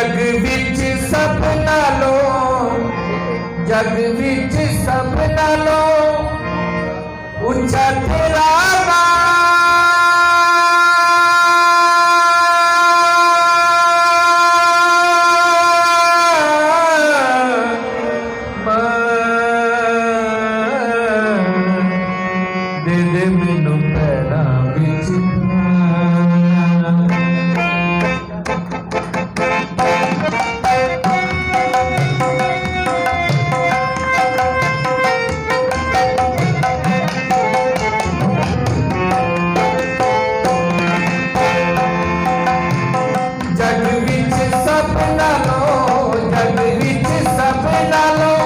जग विच सब नालों, जग विच सब नालों ऊंचा तेरा दे दे मैनू पैरां विच जग विच सब नालों, जग विच सब नालों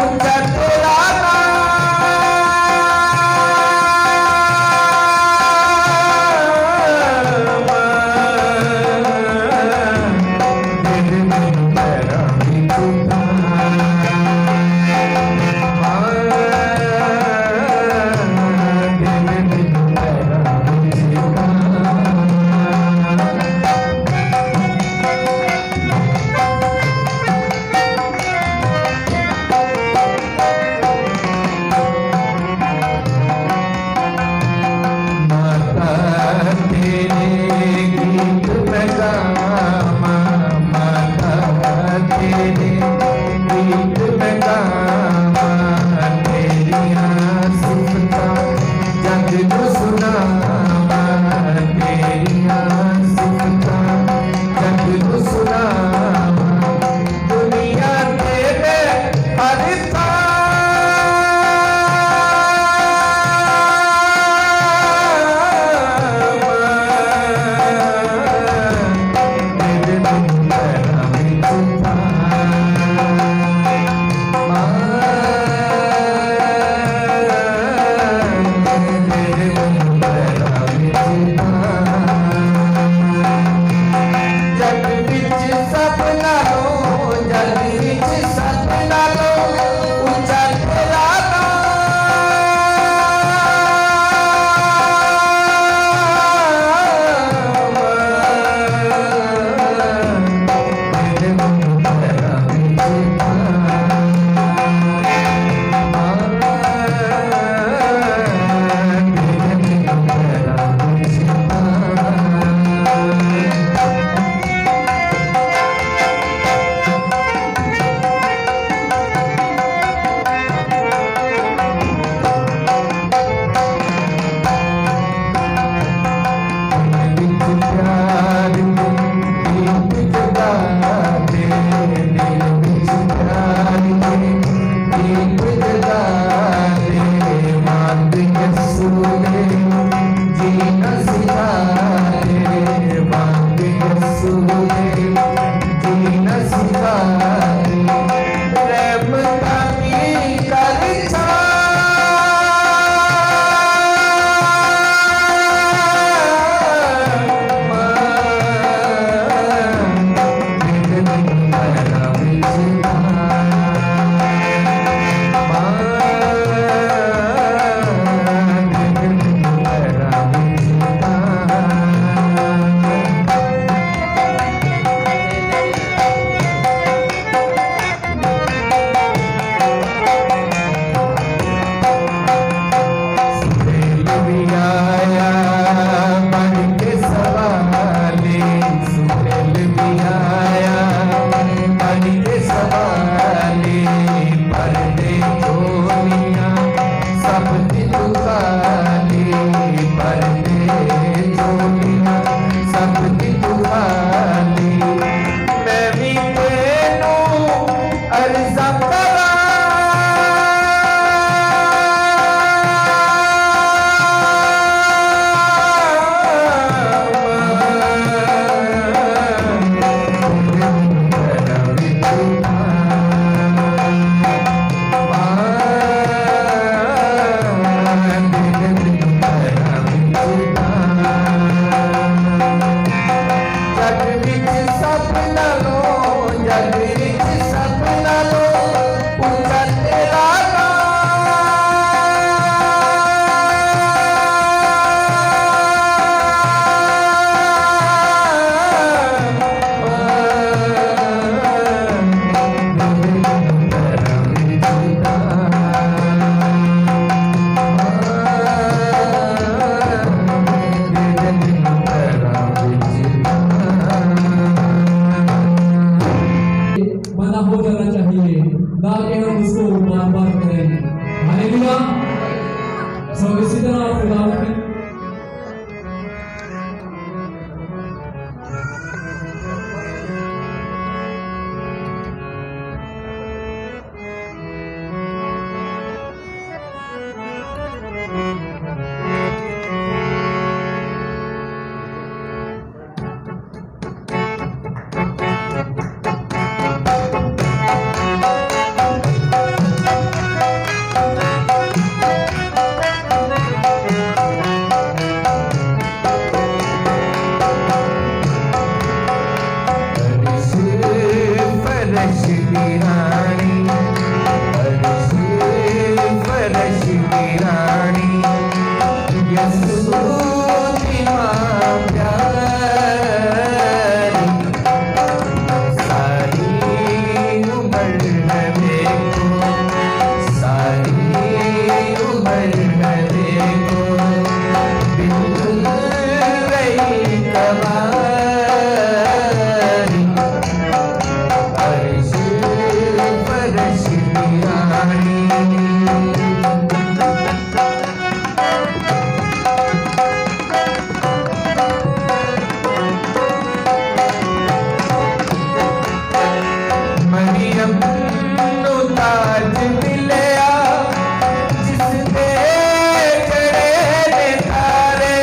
ऊंचा तेरा सवारी अर्श फर्श की रानी मरियम नु ताज मिलया जिसने जड़े ने तारे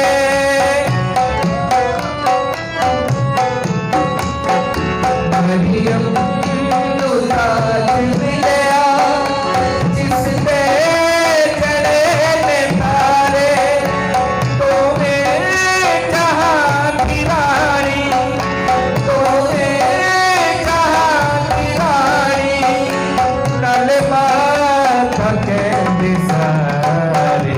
मरियम नु ताज मिलया जिसने जड़े ने तारे तुम्हें जहां की रानी तुम्हें जहां की रानी नल माथा के सारे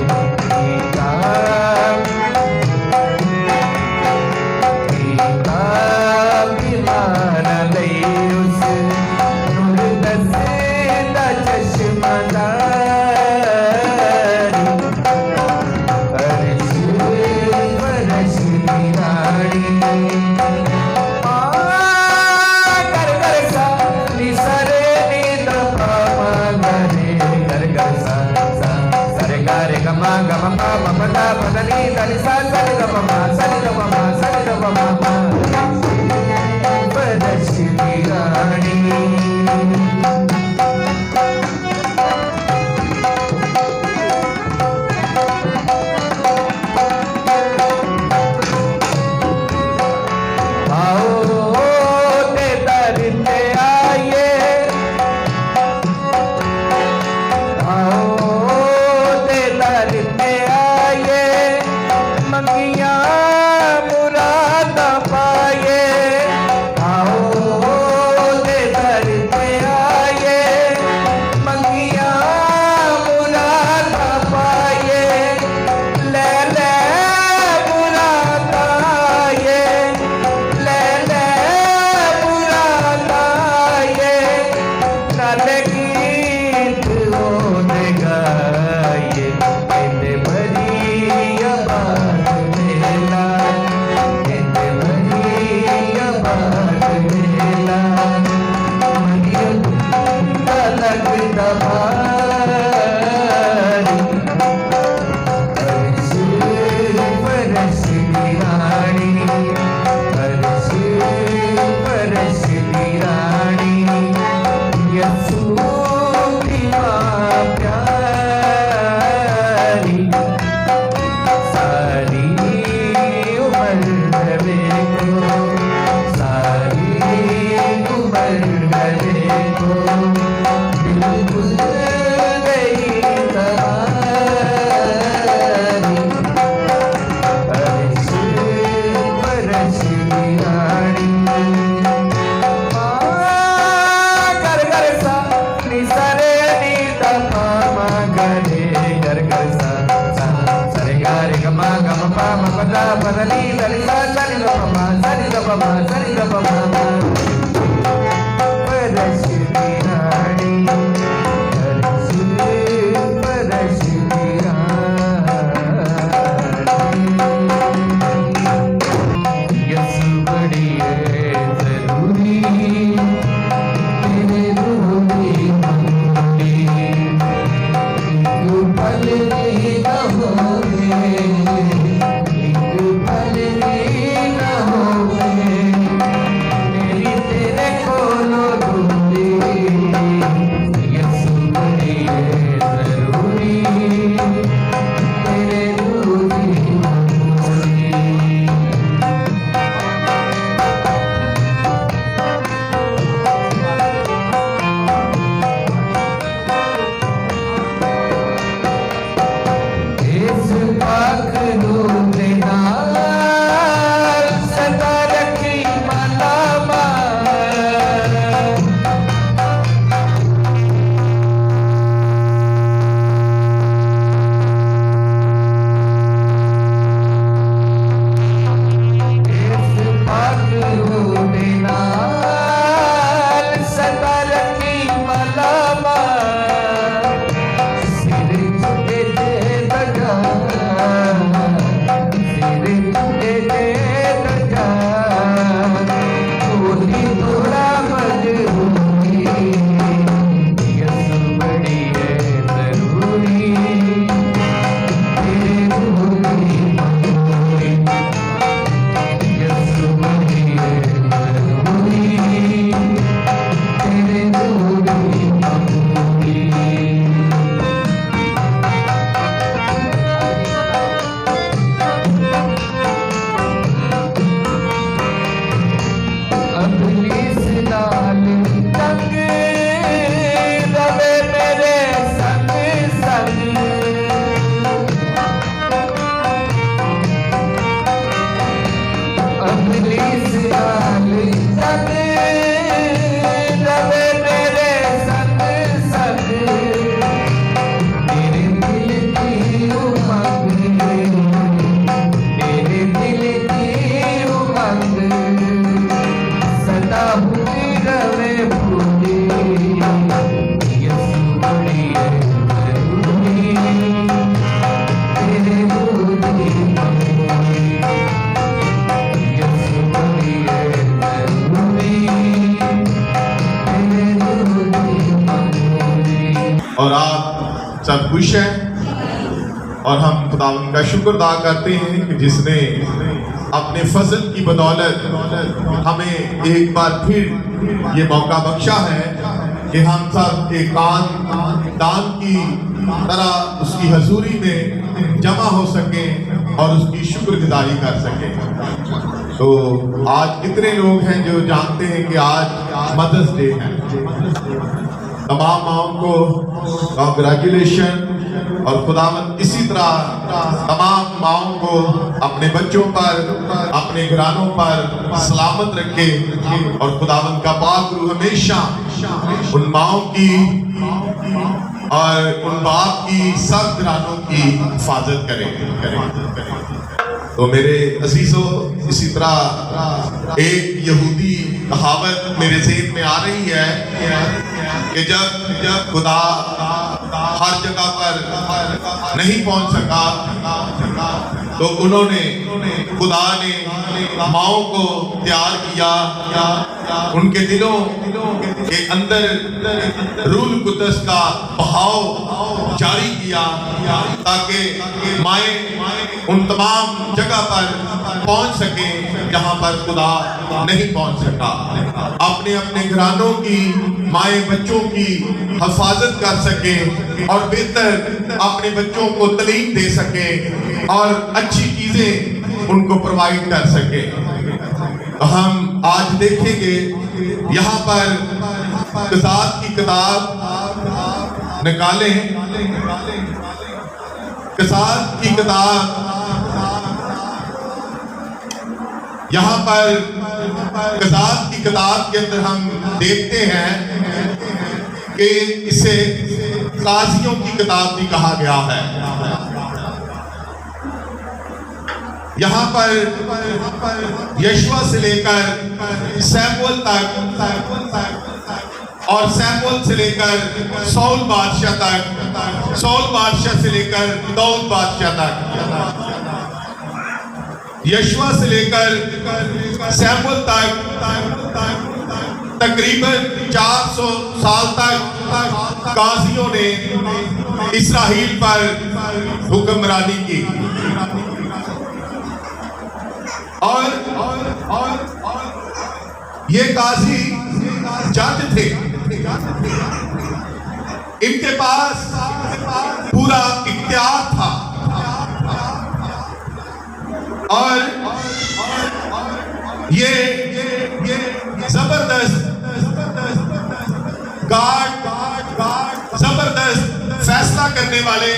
बीमार लई उस नूर दसदा चश्मदारी अर्श फर्श की रानी कर कर सा नी सरे नी दपा मगरे कर कर सा सा सरे गारे गमा गमा पा पदा पदनी दनि सा सनि ग मा सनि ग मा सनि ग मा फर्श की रानी मंगिया मुराद पाए आओ दे दर पे आए मंगिया मुराद पाए ले ले मुराद आए ले ले मुराद आए नल गीत हो गाए कहते बड़ी आबाद मेला कहते बड़ी आबाद मेला मरियम तलक दबारी अर्श फर्श की रानी अर्श फर्श की रानी यसूफ की माँ प्यारी सारी उम्र गवे को सारी उम्र गवे को बिल्कुल गई तवारी अर्श फर्श की रानी कर कर सा नी सरे नी दपा मगरे कर कर सा सा सरे गारे गमा गमा पा पदा पदनी दनि सा सनि ग मा सनि ग मा सनि ग मा फर्श की रानी अर्श फर्श की रानी यस बड़ी जरूरी तेरे रूही मंगली एक पल नहीं न होवे एक पल नहीं न होवे तेरी इबलीस नाल जग रवे मेरे संग संग मेरे दिल की उमंग मेरे दिल की उमंग सदा हुई रवे पूरी यसू बड़ी है जरूरी तेरे दूधी मंगोरी यसू बड़ी है जरूरी तेरे दूधी मंगोरी। और आप सब खुश हैं और हम खुदावंद का शुक्र अदा करते हैं कि जिसने अपने फजल की बदौलत हमें एक बार फिर ये मौका बख्शा है कि हम सब एक दान की तरह उसकी हजूरी में जमा हो सकें और उसकी शुक्रगुजारी कर सकें। तो आज कितने लोग हैं जो जानते हैं कि आज मदर्स डे है। तमाम माओं को कॉन्ग्रेचुलेशन और खुदावंद इसी तरह तमाम माओं को अपने बच्चों पर अपने घरानों पर सलामत रखे और खुदावंद का पाक रूह हमेशा उन माओं की और उन बाप की सब घरानों की हिफाजत करे। तो मेरे अजीजों, इसी तरह एक यहूदी कहावत मेरे ज़हन में आ रही है कि जब खुदा हर जगह पर नहीं पहुंच सका तो खुदा ने माओं को तैयार किया, उनके दिलों के अंदर रूह कुद्दस का बहाव जारी किया ताकि माएँ उन तमाम जगह पर पहुंच सके जहां पर खुदा नहीं पहुंच सका। अपने अपने घरानों की माएँ बच्चों की हिफाजत कर सके और बेहतर अपने बच्चों को तालीम दे सके और अच्छी चीजें उनको प्रोवाइड कर सके। तो हम आज देखेंगे यहाँ पर क़ज़ात की किताब निकालें। क़ज़ात की किताब यहाँ पर क़ज़ात की किताब के अंदर हम देखते हैं कि इसे काजियों की किताब भी कहा गया है। यहाँ पर यशवा से लेकर सैमुअल तक और सैमुअल से लेकर सौल बादशाह तक, सौल बादशाह से लेकर दाऊद बादशाह तक, यशवा से लेकर सैमुअल तक तकरीबन 400 साल तक काजियों ने इस्राएल पर हुक्मरानी की और ये काजी जज थे। इनके पास पूरा इख्तियार था और ये जबरदस्त जबरदस्त फैसला करने वाले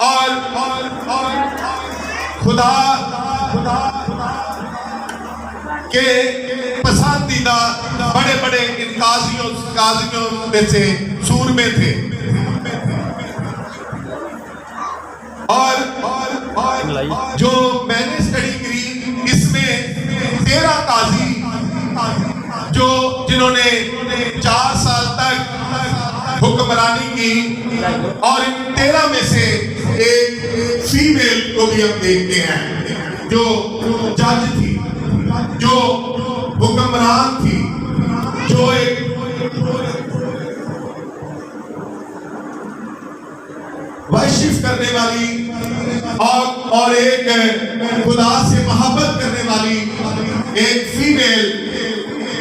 और खुदा के पसंदीदा बड़े बड़े इन काजियों में से सूरमे थे और जो मैंने स्टडी करी इसमें 13 काजी जिन्होंने 4 साल तक हुक्मरानी की और इन 13 में से एक फीमेल को भी हम देखते हैं जो जज थी, जो हुक्मरान थी, जो एक वर्शिप करने वाली और एक खुदा से मोहब्बत करने वाली एक फीमेल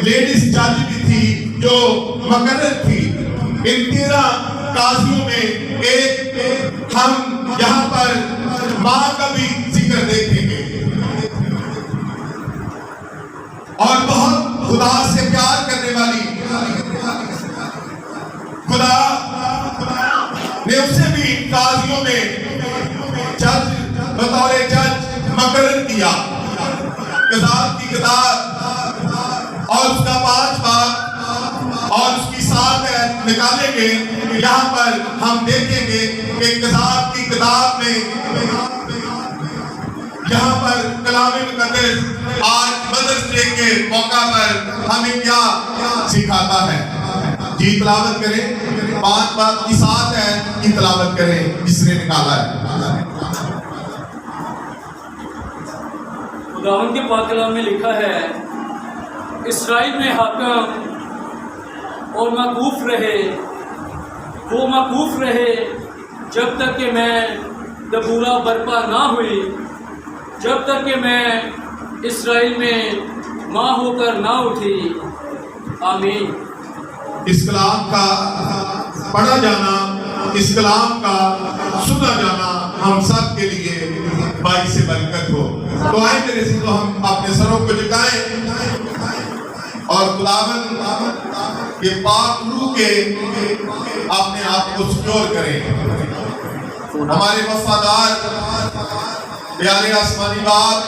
लेडीज जज भी थी जो मुकर्रर थी। इन 13 काजियों में एक हम यहाँ पर माँ का भी जिक्र देखेंगे और बहुत खुदा से प्यार करने वाली, खुदा ने उसे भी काजियों में जज बतौर जज मुकर्रर किया। कज़ात की किताब और उसका 5 बाब और उसकी 7 आयत निकालेंगे, यहाँ पर हम देखेंगे कि कज़ात की किताब में यहाँ पर कलाम मुक़द्दस आज मदर्स डे के मौका पर हमें क्या सिखाता है। जी तिलावत करें, 5 बाब की 7 आयत की तिलावत करें जिसने निकाला है। खुदावंद के पाक कलाम में लिखा है, इसराइल में हाकिम और मकूफ रहे, वो मकूफ रहे जब तक कि मैं दबूरा बर्पा ना हुई, जब तक कि मैं इसराइल में माँ होकर ना उठी। आमीन। इस कलाम का पढ़ा जाना, इस कलाम का सुना जाना हम सब के लिए बाइस बरकत हो। तो आए मेरे से तो हम अपने सरों को झुकाएं और खुदावंद के पाक रूह के अपने आप को सिक्योर करें। हमारे वफादार प्यारे आसमानी बाप,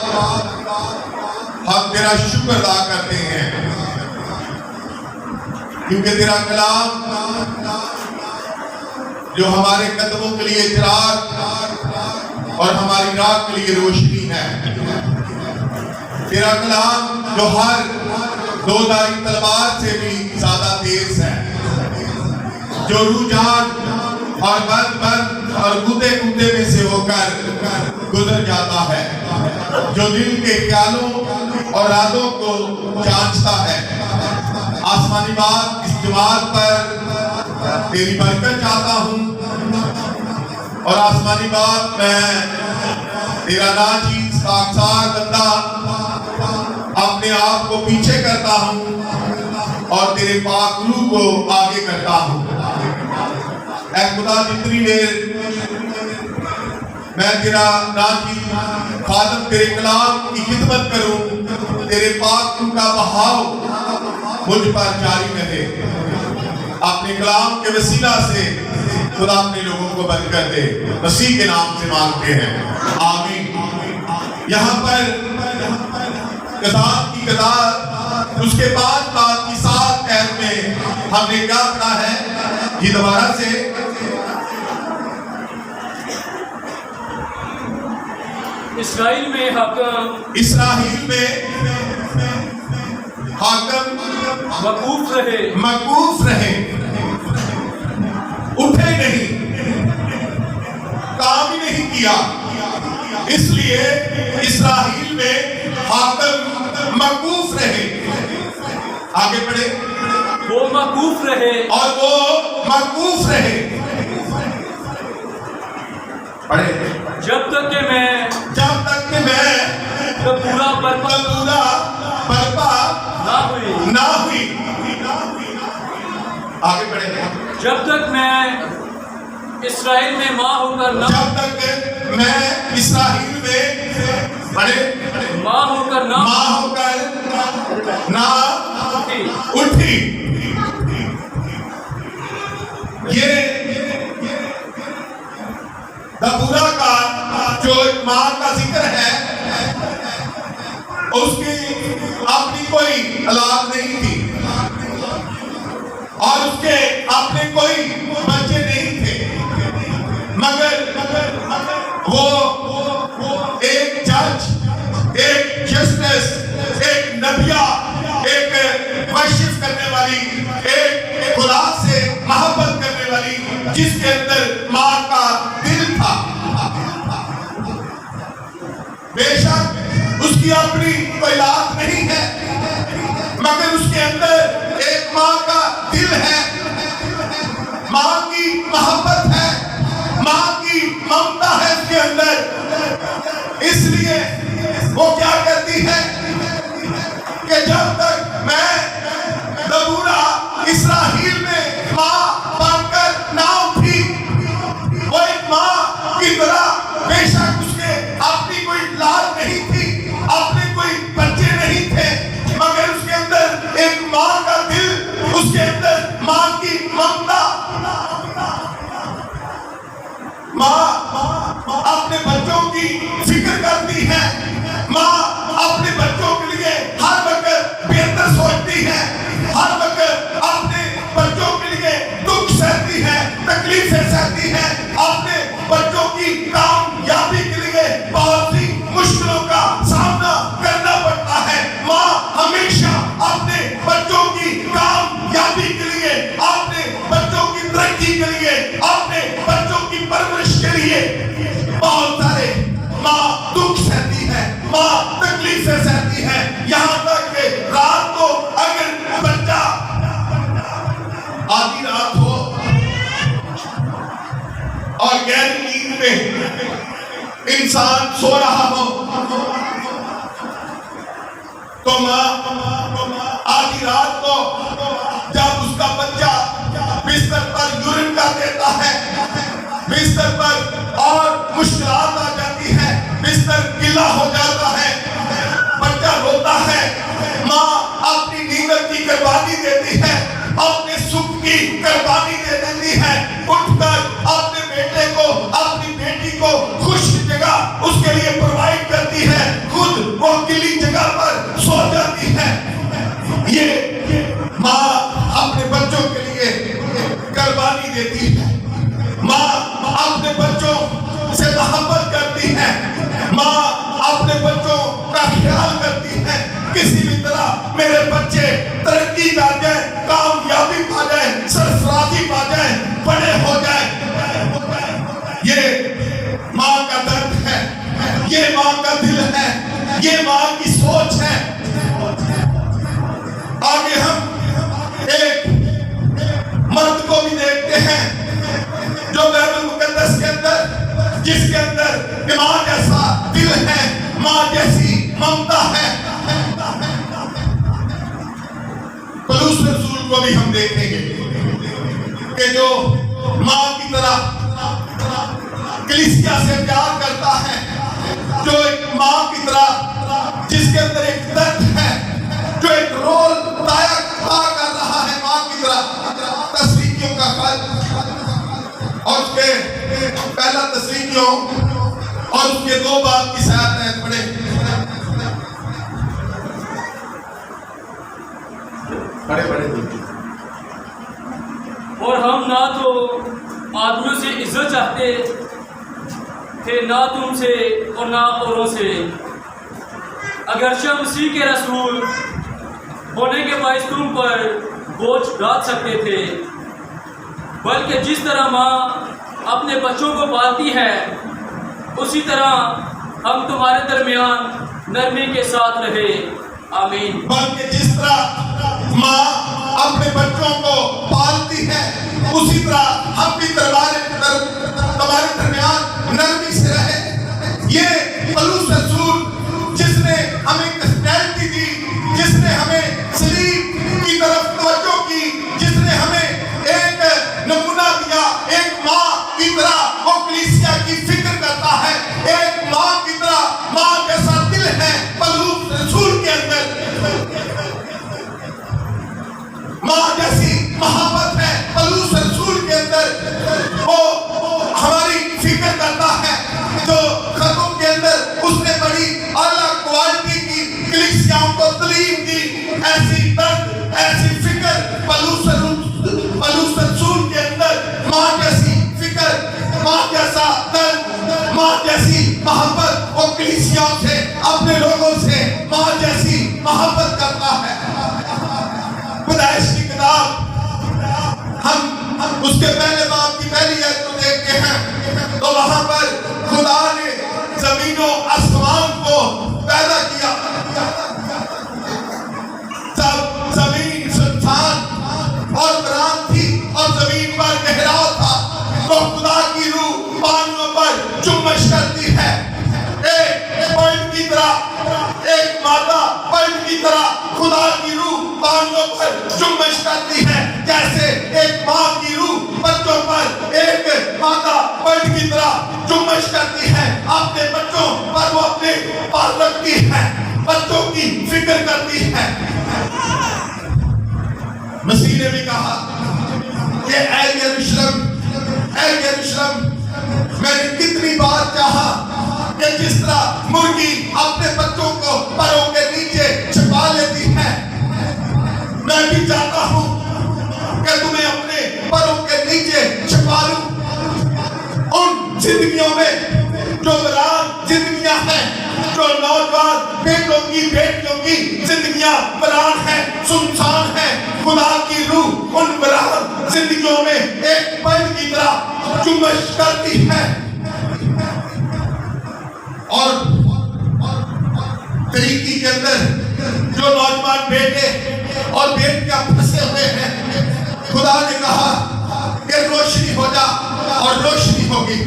हम तेरा शुक्र अदा करते हैं क्योंकि तेरा कलाम जो हमारे कदमों के लिए चिराग और हमारी राह के लिए रोशनी है, तेरा कलाम जो हर दोधारी तलवार से भी ज्यादा तेज है, जो रूजान और बंद और गुदे गुदे में से होकर गुजर जाता है, जो दिल के ख्यालों और इरादों को जांचता है। आसमानी बात, इस जमात पर तेरी बरकत चाहता हूँ और आसमानी बात मैं तेरा नाचीज खाकसार बंदा अपने आप को पीछे करता हूँ और तेरे पाक रूह को आगे करता हूँ। ऐ खुदा, जितनी देर मैं तेरा नाचीज खादम तेरे कलाम की खिदमत करूँ, तेरे पाक रूह का बहाव मुझ पर जारी रहे। अपने कलाम के वसीला से खुदा अपने लोगों को बरकत दे, मसीह के नाम से मांगते हैं, आमीन। यहाँ पर कज़ात की किताब उसके बाद की 7 आयत में हमने क्या पढ़ा है? ये दोबारा से इसराइल में हाकिम, इसराइल में हाकिम मकूफ रहे, मकूफ रहे, उठे नहीं, काम ही नहीं किया, इसलिए इसराइल में हाकिम मकूफ रहे। आगे बढ़े, वो मकूफ रहे और वो मकूफ रहे। पढ़े, जब तक कि मैं पूरा बर्पा ना हुई। आगे बढ़े, जब तक मैं इसराइल में माँ होकर ना, जब तक मैं इसराइल में माँ होकर ना उठी। ये दबूरा का जो माँ का जिक्र है, उसकी अपनी कोई औलाद नहीं थी और उसके अपने कोई बच्चे नहीं थे, मगर वो एक जज, एक जस्टिस, एक नबिया, एक वर्शिप करने वाली, एक खुदा से मोहब्बत करने वाली, जिसके अंदर माँ का दिल था। बेशक उसकी अपनी कोई औलाद नहीं है, मगर उसके अंदर एक माँ का दिल है, माँ की मोहब्बत है, माँ की ममता है उसके अंदर। इसलिए वो क्या करती है कि जब तक मैं दबूरा इसराइल में माँ बनकर ना उठी, वो एक माँ की तरह, बेशक उसके अपनी कोई लाल नहीं थी, अपने कोई बच्चे नहीं थे, मगर उसके अंदर एक माँ का दिल, उसके अंदर माँ की ममता। माँ अपने बच्चों की फिक्र करती है, माँ अपने बच्चों तकलीफ से सहती है। यहाँ तक कि रात को अगर बच्चा आधी रात हो और गहरी नींद में इंसान सो रहा हो तो माँ आधी रात को जब उसका बच्चा बिस्तर पर यूरिन कर देता है, बिस्तर पर और मुश्किलात आ जाती है, बिस्तर गीला हो जाता है, बच्चा रोता है, माँ अपनी नींद की कुर्बानी देती है, अपने सुख की कुर्बानी दे देती है, उठकर अपने बेटे को अपनी बेटी को खुश जगह उसके लिए प्रोवाइड करती है, खुद वो गीली जगह पर सो जाती है। ये माँ अपने बच्चों के लिए कुर्बानी देती है, माँ अपने बच्चों से मोहब्बत करती है, माँ अपने बच्चों का ख्याल करती है, किसी भी तरह मेरे बच्चे तरक्की कर जाए, कामयाबी पा जाए, सरफराजी पा जाए, बड़े हो जाए। ये माँ का दर्द है, ये माँ का दिल है, ये माँ की सोच है। आगे हम एक मर्द को भी देखते हैं जो बाइबल मुकद्दस के अंदर, जिसके अंदर माँ जैसा दिल है, माँ जैसी ममता है। पौलुस रसूल को भी हम देखेंगे कि जो माँ की तरह कलीसिया से प्यार करता है, जो एक माँ की तरह जिसके अंदर एक दर्द है, जो एक रोल अदा कर रहा है माँ की तरह। तस्लीकियों का फल और उसके पहला तस्लीकियों और उसके 2 बाब की सहायता पढ़े। और हम ना तो आदमियों से इज्जत चाहते थे, ना तुमसे और ना औरों से, अगरचे मसीह के रसूल होने के बायस तुम पर बोझ डाल सकते थे, बल्कि जिस तरह माँ अपने बच्चों को पालती है उसी तरह हम तुम्हारे दरमियान नरमी के साथ रहे। आमीन। बल्कि जिस तरह माँ अपने बच्चों को पालती है उसी तरह हम भी तुम्हारे दरमियान नरमी से रहे। ये पौलुस रसूल जिसने हमें पर्सनैलिटी दी, जिसने हमें सलीब की तरफ तवज्जो की, जिसने हमें एक नमूना दिया, एक माँ की तरह वो कलीसिया की फिक्र करता है, एक माँ की तरह माँ जैसा दिल है पौलुस रसूल के अंदर, माँ जैसी मोहब्बत है पौलुस रसूल के अंदर। वो हमारी फिक्र करता है, जो खतों के अंदर उसने बड़ी आला क्वालिटी की कलीसियाओं को तालीम दी, ऐसी दर्द, ऐसी फिक्र पौलुस रसूल के अंदर, माँ जैसी फिक्र, माँ जैसा दर्द, माँ जैसी मोहब्बत वो कलीसियाओं से, अपने लोगों से माँ जैसी मोहब्बत करता है। पैदाइश की किताब हम उसके पहले बाब की पहली आयत को देखते हैं तो वहां पर खुदा ने जमीनों आसमान को पैदा किया। जब जमीन सुनसान और वीरान थी और जमीन पर गहराव था तो खुदा की रूह पानियों पर चुम्बश करती है। एक पॉइंट की तरह, एक माता पॉइंट की तरह खुदा की रूह पानियों पर चुम्बश करती है, जैसे एक माँ की रूह बच्चों पर एक माता पॉइंट की तरह चुम्बश करती है। अपने बच्चों पर वो अपने पाल रखती है, बच्चों की फिक्र करती है। मसीह ने भी कहा कि ऐ यरूशलेम, ऐ यरूशलेम, मैंने कितनी बार चाहा कि जिस तरह मुर्गी अपने बच्चों को परों के नीचे छिपा लेती है, मैं भी चाहता हूं कि तुम्हें अपने परों के नीचे छिपा लूं। उन जिंदगियों में जो वीरान जिंदगियां हैं, जो नौजवान बेटों की बेटियों की जिंदगियां वीरान हैं, सुनसान हैं, खुदा की रूह उन वीरान जिंदगियों में एक पल की तरह चुम्बश करती है। और तरीकी के अंदर जो नौजवान बेटे और बेटियां फंसे हुए हैं, खुदा ने कहा कि रोशनी हो जा और रोशनी होगी।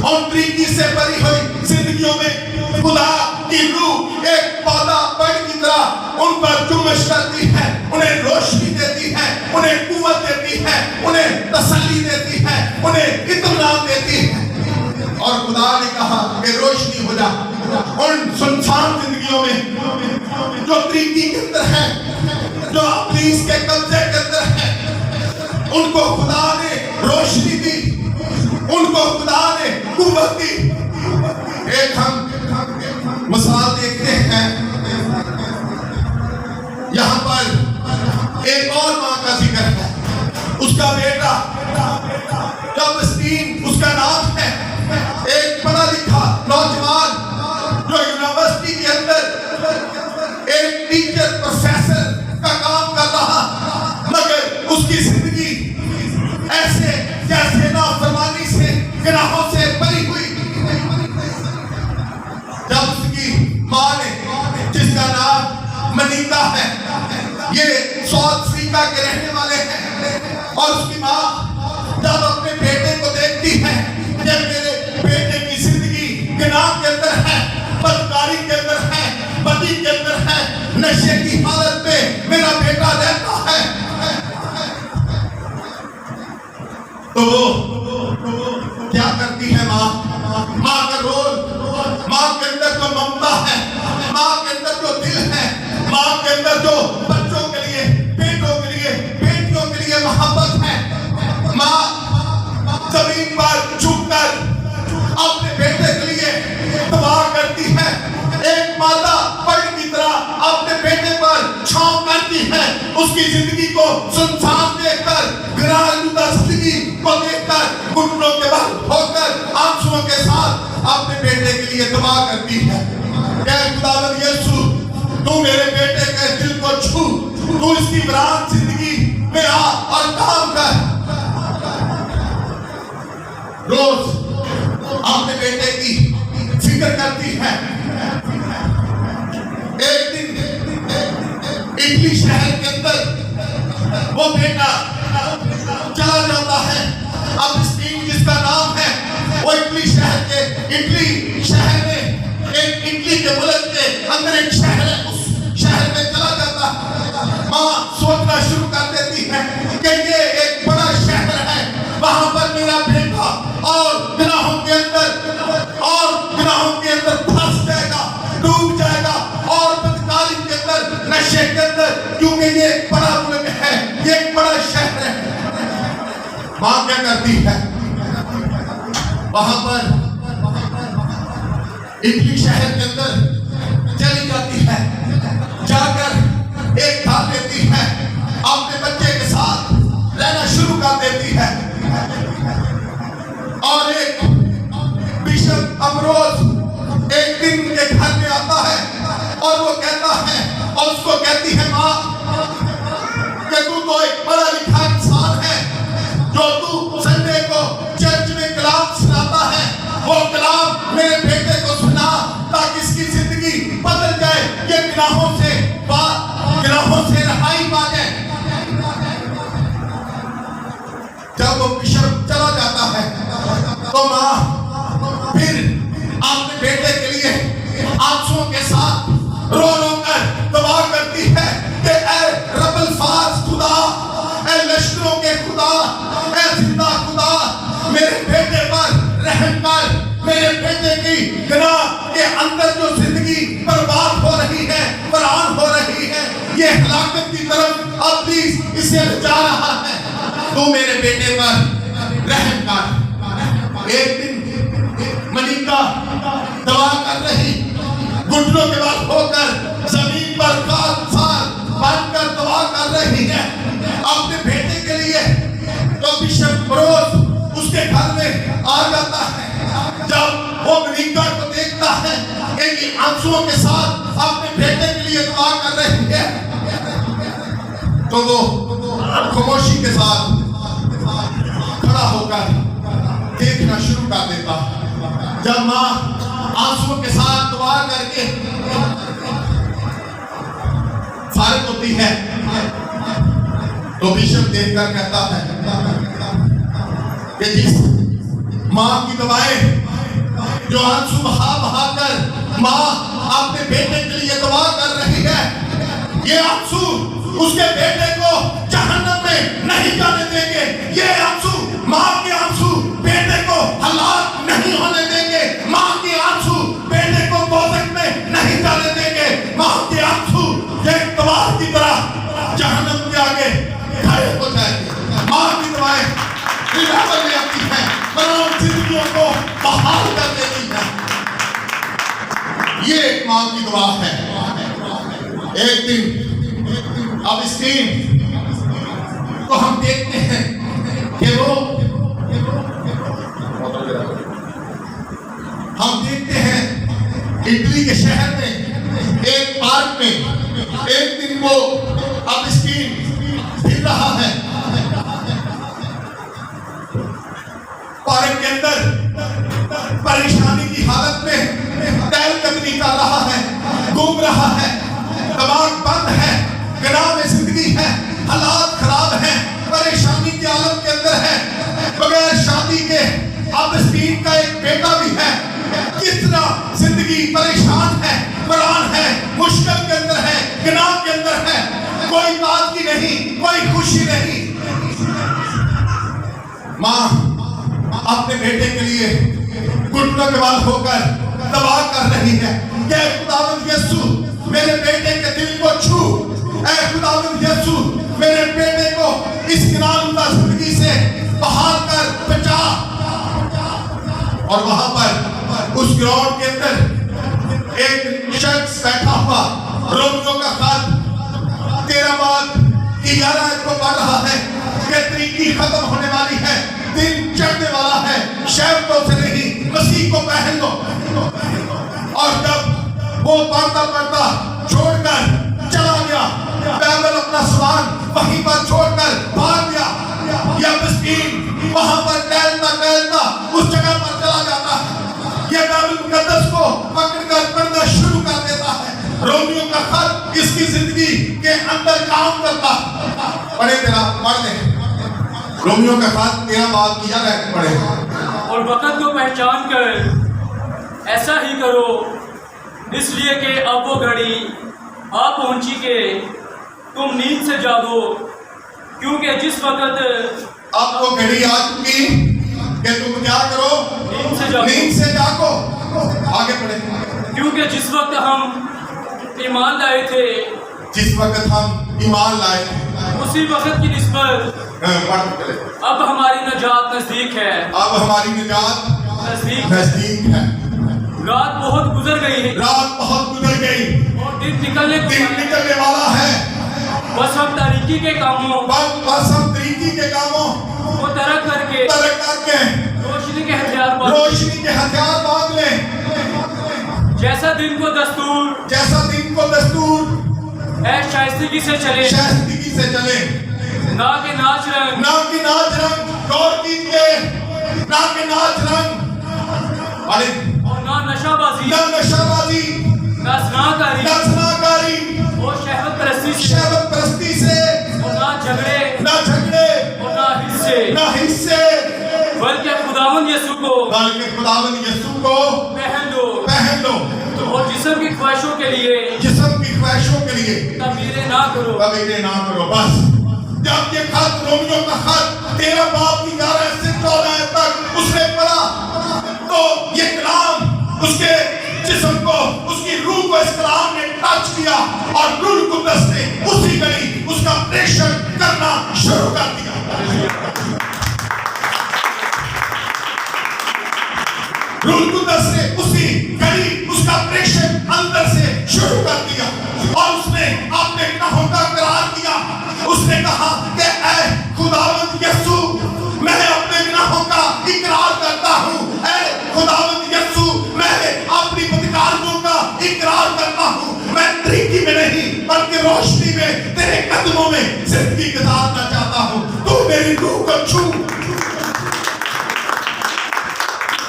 और तरीकी से भरी हुई जिंदगियों में खुदा की रूह एक पौधा पेड़ की तरह उन पर जुम्मश करती है, उन्हें रोशनी देती है, उन्हें कुव्वत देती है, उन्हें तसल्ली देती है, उन्हें इत्मीनान देती है। और खुदा ने कहा कि रोशनी हो जा। उन सुनसान जिंदगियों में जो तरीकी के अंदर है, जो पुलिस के कब्जे के अंदर है, उनको खुदा ने रोशनी दी, उनको खुदा ने कुव्वत दी। एक हम मिसाल देखते हैं, यहाँ पर एक और माँ का जिक्र है, उसका बेटा जब स्टीन उसका नाम है, एक पढ़ा लिखा नौजवान जो यूनिवर्सिटी के अंदर एक टीचर प्रोफेसर का काम कर रहा, मगर उसकी जिंदगी ऐसे जैसे नाफरमानी से गुनाहों से भरी हुई। जब उसकी माँ ने, जिसका नाम मनीता है, ये साउथ अफ्रीका के रहने वाले हैं, और उसकी माँ जब अपने बेटे को देखती है कि मेरे बेटे की जिंदगी गुनाह के अंदर है, बदकारी के अंदर है, बदी के अंदर है, नशे की हालत में मेरा बेटा रहता है, तो वो क्या करती है माँ? माँ का रोल, माँ के अंदर जो ममता है, माँ के अंदर जो दिल है, माँ के अंदर जो बच्चों के लिए, बेटों के लिए, बेटियों के लिए मोहब्बत है, माँ जमीन पर झुककर अपने बेटे के लिए दुआ करती है। एक माता पर्ण की तरह अपने बेटे पर छांव करती है, उसकी जिंदगी को सुनसान देखकर, गिरालुदा जिंदगी को देखकर घुटनों के बल होकर आंसुओं के साथ अपने बेटे के लिए दुआ करती है। क्या खुदावंद यीशु, तू मेरे बेटे के दिल को छू, तू इसकी वीरान जिंदगी में आ और काम कर। रोज अपने बेटे की फिक्र करती है। एक दिन इटली शहर के अंदर वो बेटा चला जाता है। अब स्टीन जिसका नाम है, वो इटली शहर में एक इटली के मुल्क के अंदर एक शहर है, उस शहर में चला जाता है। माँ सोचना शुरू कर देती है कि ये एक बड़ा शहर है, वहां पर मेरा बेटा और गुनाहों के अंदर फंस जाएगा, डूब जाएगा, और बदकारी के अंदर, नशे के अंदर, क्योंकि ये बड़ा मुल्क है, ये एक बड़ा शहर है। माँ क्या करती है? वहां पर इटली शहर के अंदर चली जाती है, जाकर एक घर लेती है, अपने बच्चे के साथ रहना शुरू कर देती है। और एक बिशप अमरोज एक दिन के घर में आता है और वो कहता है, और उसको कहती है माँ कि तू तो एक पढ़ा लिखा इंसान है, जो तू संडे को चर्च में कलाम सुनाता है, वो कलाम मेरे बेटे को सुना ताकि इसकी जिंदगी बदल जाए, ये गुनाहों से रहाई पा जाए। जब वो बिशप चला जाता है तो माँ फिर अपने बेटे के लिए आंसुओं के साथ रो रो कर दुआ करती है कि ऐ रब्बुल फाज खुदा, ऐ लश्करों के खुदा, ऐ जिंदा खुदा, मेरे बेटे पर रहम कर। मेरे बेटे की गुनाह के अंदर जो जिंदगी बर्बाद हो रही है, बर्बाद हो रही है, ये हलाकत की तरफ अब प्लीज इसे जा रहा है, तू मेरे बेटे पर रहम कर। एक दिन मनीता दवा कर रही, घुटनों के बाद होकर जमीन पर बनकर दवा कर रही है अपने बेटे के लिए। तो बिशप रोज उसके घर में आ जाता है। जब वो मनीता को देखता है कि ये आंसुओं के साथ अपने बेटे के लिए दुआ कर रही है, तो वो खामोशी के साथ खड़ा होकर देखना शुरू कर देता। जब माँ आंसुओं के साथ दुआ करके हालत होती है तो बिशप देखकर कहता है कि जिस माँ की दवाएं जो आंसू बहा बहा कर माँ अपने बेटे के लिए दुआ कर रही है, ये आंसू उसके बेटे को जहन्नम में नहीं जाने देंगे। ये आंसू माँ के आंसू बेटे को हलाक नहीं होने देंगे। माँ के आंसू बेटे को दोजख में नहीं जाने देंगे। माँ के आंसू एक तलवार की तरह जहन्नम के आगे खड़े हो जाएंगे। माँ की दवाएं रिवाइवल ले आती हैं, मरण जिंदगियों को बहाल कर देती हैं। ये एक माँ की दुआ है। एक दिन अब स्क्रीन को हम देखते हैं कि हम देखते हैं इटली के शहर में एक पार्क में एक दिन वो अब स्क्रीन फिर रहा है। पार्क के अंदर परेशानी की हालत में टहलकदमी कर रहा है, घूम रहा है, दिमाग बंद है, गनाह में जिंदगी है, हालात खराब हैं, परेशानी की हालत के अंदर है, बगैर शादी के अब स्टीन का एक बेटा भी है। किस तरह जिंदगी परेशान है, मरान है, मुश्किल के अंदर है, गनाह के अंदर है, कोई ताजगी नहीं, कोई खुशी नहीं। माँ अपने बेटे के लिए घुटनों के बल होकर दवा कर रही है कि खुदावंद यीशु मेरे बेटे के दिल को छू, ऐ खुदावंद यीशु मेरे बेटे को इस गिनानुदा जिंदगी से बहाल कर बचा। और वहां पर उस ग्राउंड के अंदर एक शख्स बैठा हुआ रोमियो का खत 13 को पढ़ रहा है कि तरीकी खत्म होने वाली है, दिन चढ़ने वाला है, शर्तों से नहीं मसीह को पहन लो। और जब वो पढ़ता छोड़कर चला गया, बाइबल अपना सामान वहीं पर छोड़कर भाग गया, या मिस्कीन वहां पर टहलता उस जगह पर चला जाता है, ये बाइबल मुकद्दस को पकड़कर पढ़ना शुरू कर देता है। रोमियो का खत इसकी जिंदगी के अंदर काम करता। पढ़े तेरा पढ़ ले रोमियो का खत 13 बात किया है, पढ़े। और वक़्त को पहचान कर ऐसा ही करो, इसलिए कि अब वो घड़ी आ पहुंची के तुम नींद से जागो, क्योंकि जिस वक़्त अब वो घड़ी आ चुकी कि तुम क्या करो, नींद से जागो। आगे पढ़े। क्योंकि जिस वक्त हम ईमान लाए थे, जिस वक्त हम ईमान लाए थे उसी वक्त की निस्बत अब हमारी नजात नजदीक है। अब हमारी निजात नजदीक है। रात बहुत गुजर गई है, रात बहुत गुजर गई और दिन निकलने वाला है। बस हम तारीकी के कामों बस हम तरीकी के कामों को तरक करके रोशनी के हथियार बांध लें। जैसा दिन को दस्तूर है शाइस्तगी से चले, ना कि नाच रंग गौर कीजिए, ना कि नाच रंग और ना नशाबाजी ना ज़नाकारी और शहवत परस्ती से और ना झगड़े और ना हिस्से, बल्कि खुदावंद यीशु को पहन लो और जिस्म की ख्वाहिशों के लिए तबीरे ना करो। बस जब ये खत रोमियो का खत 13 बाब की 11 से 14 तक उसने पढ़ा, तो ये कलाम उसके जिस्म को, उसकी रूह को इस कलाम ने टच किया और रूह कुद्दस ने उसी घड़ी उसका ऑपरेशन करना शुरू कर दिया। रूह कुद्दस ने उसी घड़ी उसका ऑपरेशन अंदर से शुरू कर दिया और उसने अपने गुनाहों का इकरार किया। उसने कहा कि ऐ खुदावंद यीशु मैं अपने गुनाहों का इकरार करता हूँ, ऐ खुदावंद यीशु मैं अपनी बदकारियों का इकरार करता हूँ। मैं तरीकी में नहीं बल्कि रोशनी में तेरे कदमों में जिंदगी गुजारना चाहता हूँ। तू मेरी रूह को छू।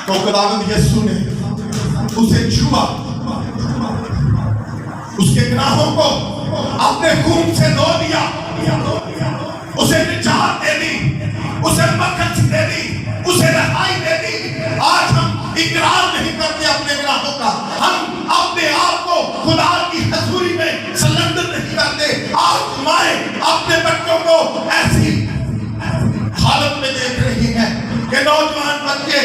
तो खुदावंद यीशु ने उसे छुआ, उसके गुनाहों को अपने खून से धो दिया, उसे निजात दे दी, उसे बख्श दे दी, उसे रहाई दे दी। आज हम इकरार नहीं करते अपने गुनाहों का, हम अपने आप को खुदा की हजूरी में संलग्न नहीं करते। आज माए अपने बच्चों को ऐसी हालत में देख रही है कि नौजवान बच्चे,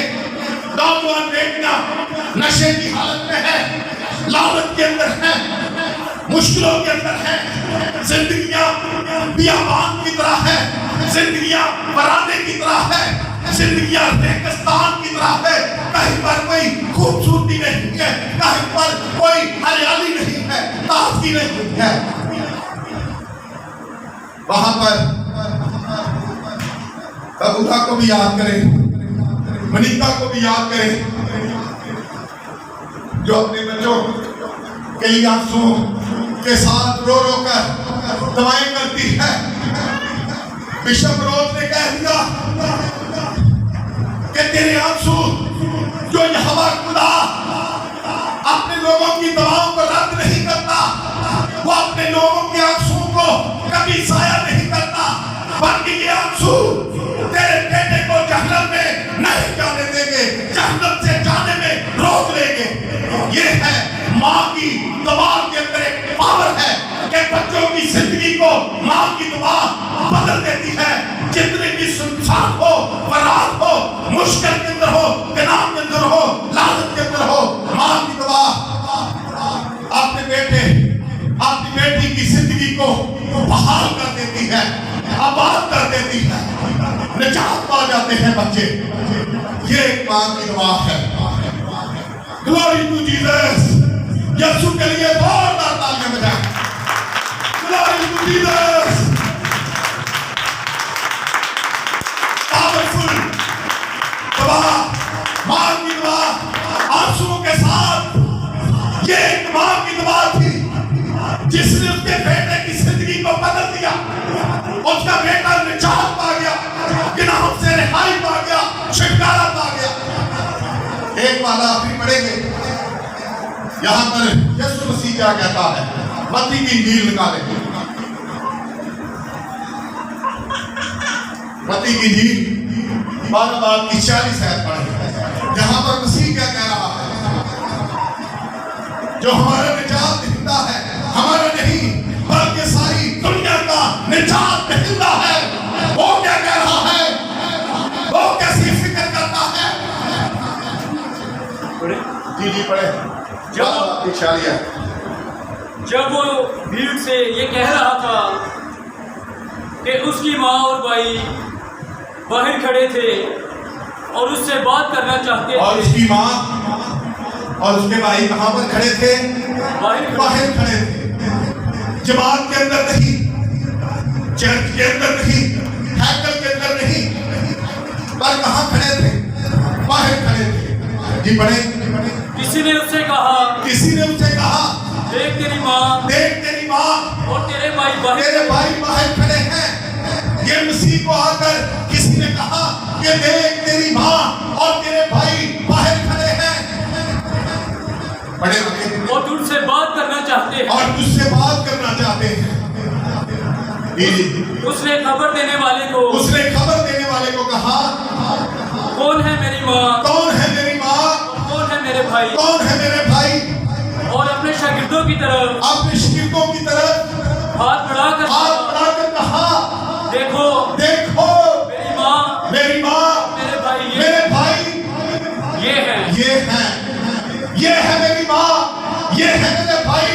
नौजवान बेटियां नशे की हालत में है, लालच के अंदर है, मुश्किलों के अंदर है, जिंदगियां बियाबान की तरह है, जिंदगियां बराने की तरह है, जिंदगियां रेगिस्तान की तरह है। कहीं पर कोई खूबसूरती नहीं है, कहीं पर कोई हरियाली नहीं है, ताजगी नहीं है। वहां पर अबूधा को भी याद करें, मनीता को भी याद करें, जो अपने बच्चों के लिए आंसुओं के साथ रो रो कर दवाएं करती है। बिशप रोज ने कह दिया कि तेरे आंसू जो यहोवा खुदा अपने लोगों की दवाओं को रद्द नहीं करता, वो अपने लोगों के आंसुओं को कभी जाया नहीं करता, बल्कि ये आंसू तेरे बेटे को जहन्नम में नहीं जाने देंगे, जहन्नम से जाने में रोक लेंगे। ये है माँ की दुआ के अंदर एक पावर है कि बच्चों की जिंदगी को माँ की दुआ बदल देती है। जितने भी सुनसान हो, फरार हो, मुश्किल के अंदर हो, तनाव के अंदर हो, लालच के अंदर हो, माँ की दुआ अपने बेटे, अपनी बेटी की जिंदगी को बहाल कर देती है, आबाद कर देती है, निजात पा जाते हैं बच्चे। ये एक माँ की दुआ है। Glory to Jesus. यीशु के लिए जोरदार तालियां बजाएं। Glory to Jesus. पावरफुल दुआ, माँ की दुआ, आंसुओं के साथ। ये एक माँ की दुआ थी जिसने उसके बेटे की जिंदगी को बदल दिया। उसका बेटा निजात पा गया, गुनाहों से रिहाई पा गया, छुटकारा पा गया। एक वाला अभी पढ़ेंगे, यहाँ पर यीशु मसीह क्या कहता है। मत्ती की इंजील निकालेंगे, मत्ती की इंजील 12 बाब की 40 आयत पढ़ेंगे, जहाँ पर मसीह क्या कह रहा है। जो हमारा निजात देता है, हमारा नहीं बल्कि सारी दुनिया का निजात देता है, वो क्या कह रहा है, वो कैसी फिक्र करता है। जी पढ़े। जब वो भीड़ से ये कह रहा था कि उसकी माँ और भाई बाहर खड़े थे और उससे बात करना चाहते थे। और उसकी माँ और उसके भाई कहाँ पर खड़े थे? बाहर खड़े थे। जमात के अंदर नहीं, चर्च के अंदर नहीं, हैकल के अंदर नहीं, पर कहाँ खड़े थे? बाहर खड़े थे। जी पढ़े। किसी ने उससे कहा, देख तेरी माँ और तेरे भाई बाहर खड़े हैं। ये मसीह को आकर किसी ने कहा कि देख तेरी माँ और तेरे भाई बाहर खड़े हैं। बड़े और तुझसे बात करना चाहते हैं। उसने खबर देने वाले को कहा, कौन है मेरी माँ, कौन है मेरे भाई। और अपने शागिर्दों की तरफ हाथ बढ़ाकर कहा, देखो मेरी माँ मेरे भाई ये है मेरी माँ, ये है मेरे भाई,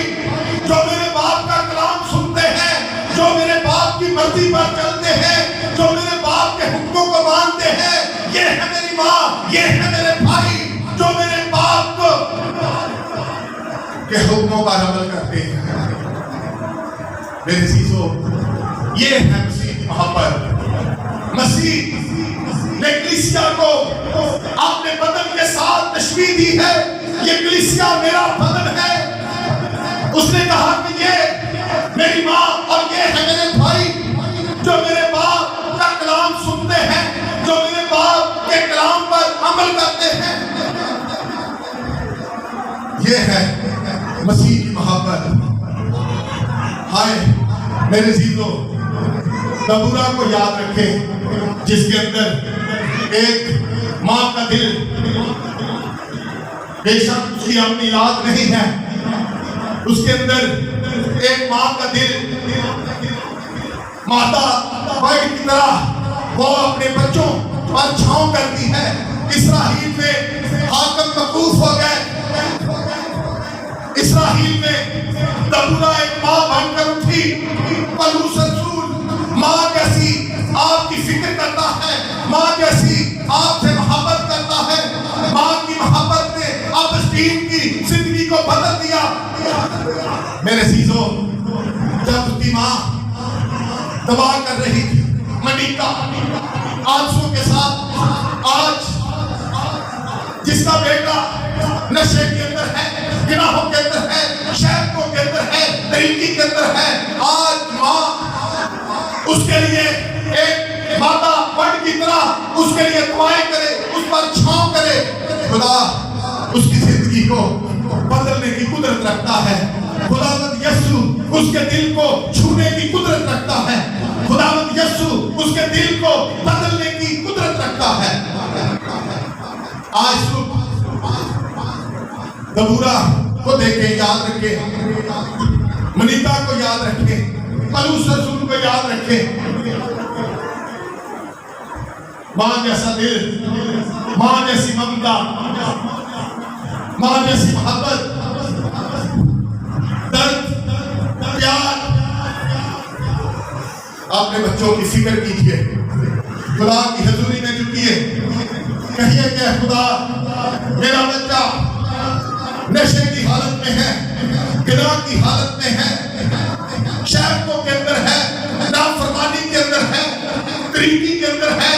जो मेरे बाप का कलाम सुनते हैं, जो मेरे बाप की मर्जी पर चलते हैं, जो मेरे बाप के हुक्मों को मानते हैं। ये है मेरी माँ, ये है मेरे भाई, जो मेरे बाप के हुक्मों पर अमल करते हैं। मेरे सीसो, ये है मसीह की मोहब्बत। मसीह ने कलीसिया को अपने बदन के साथ तशबीह दी है। ये कलीसिया मेरा बदन है। उसने कहा कि ये मेरी माँ और ये है मेरे भाई, जो मेरे बाप का कलाम सुनते हैं, जो मेरे बाप के कलाम पर अमल करते हैं। ये है मसीह की मोहब्बत। آئے میرے عزیزو دبورا کو یاد رکھیں جس کے اندر ایک ماں کا دل بے شک اس کی اپنی یاد نہیں ہے، اس کے اندر ایک ماں کا دل ماتا بھائی کی طرح وہ اپنے بچوں پر چھاؤں کرتی ہے۔ اسرائیل میں حاکم موقوف ہو گئے، اسرائیل میں دبورا ایک ماں بن کر اٹھی۔ پولس رسول ماں جیسی آپ کی فکر کرتا ہے، ماں جیسی آپ سے محبت کرتا ہے۔ ماں کی محبت نے اپسٹین کی زندگی کو بدل دیا۔ میرے عزیزو جب اس کی ماں دعا کر رہی تھی منیکا آنسو کے ساتھ، آج جس کا بیٹا نشے کے اندر ہے، گناہوں کے اندر ہے، شہروں کے اندر ہے، طریقی کے اندر ہے، آج ماں اس کے لیے ایک ماتا بڑ کی طرح اس کے لیے دعائیں کرے، اس پر چھاؤں کرے۔ خدا اس کی زندگی کو بدلنے کی قدرت رکھتا ہے۔ خداوند یسوع اس کے دل کو چھونے کی قدرت رکھتا ہے۔ خداوند یسوع اس کے دل کو بدلنے کی قدرت رکھتا ہے۔ آج صبح دبورا کو دیکھیں، یاد رکھیں، منیتا کو یاد رکھیں، پولس رسول کو یاد رکھیں۔ ماں جیسا دل، ماں جیسی ممتا، ماں جیسی محبت، درد، پیار۔ اپنے بچوں کی فکر کیجئے، خدا کی حضوری میں جھکیے، کہیے کہ خدا میرا بچہ نشے کی حالت میں ہے، گناہ کی حالت میں ہے، شہروں کے اندر ہے، نافرمانی کے اندر ہے، طریقی کے اندر ہے،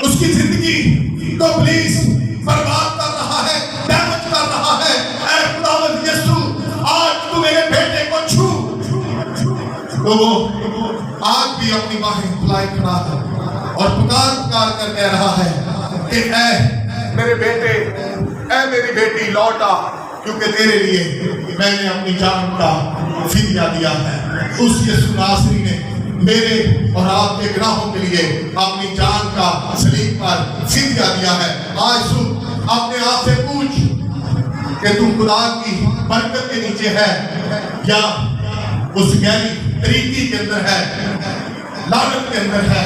اس کی زندگی کو پلیز برباد کر رہا ہے، ڈیمیج کر رہا ہے۔ اے خداوند یسوع آج تو میرے بیٹے کو چھو۔ تو وہ آج بھی اپنی باہیں پھیلائے کھڑا ہے اور پکار کر کہہ رہا ہے کہ اے میرے بیٹے، اے میری بیٹی لوٹا، کیونکہ تیرے لیے میں نے اپنی جان کا فدیہ دیا ہے۔ اس یسوع ناصری نے میرے اور آپ کے گناہوں کے لیے اپنی جان کا صلیب پر فدیہ دیا ہے۔ آج صبح اپنے آپ سے پوچھ کہ تم خدا کی برکت کے نیچے ہے یا اس گہری طریقی کے اندر ہے، لعنت کے اندر ہے۔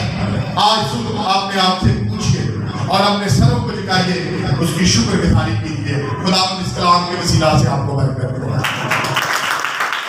آج صبح اپنے آپ سے پوچھئے اور اپنے سروں کو جھکائیے، اس کی شکر گزاری کیجیے۔ خدا اس کلام کے وسیلہ سے آپ کو برکت دے۔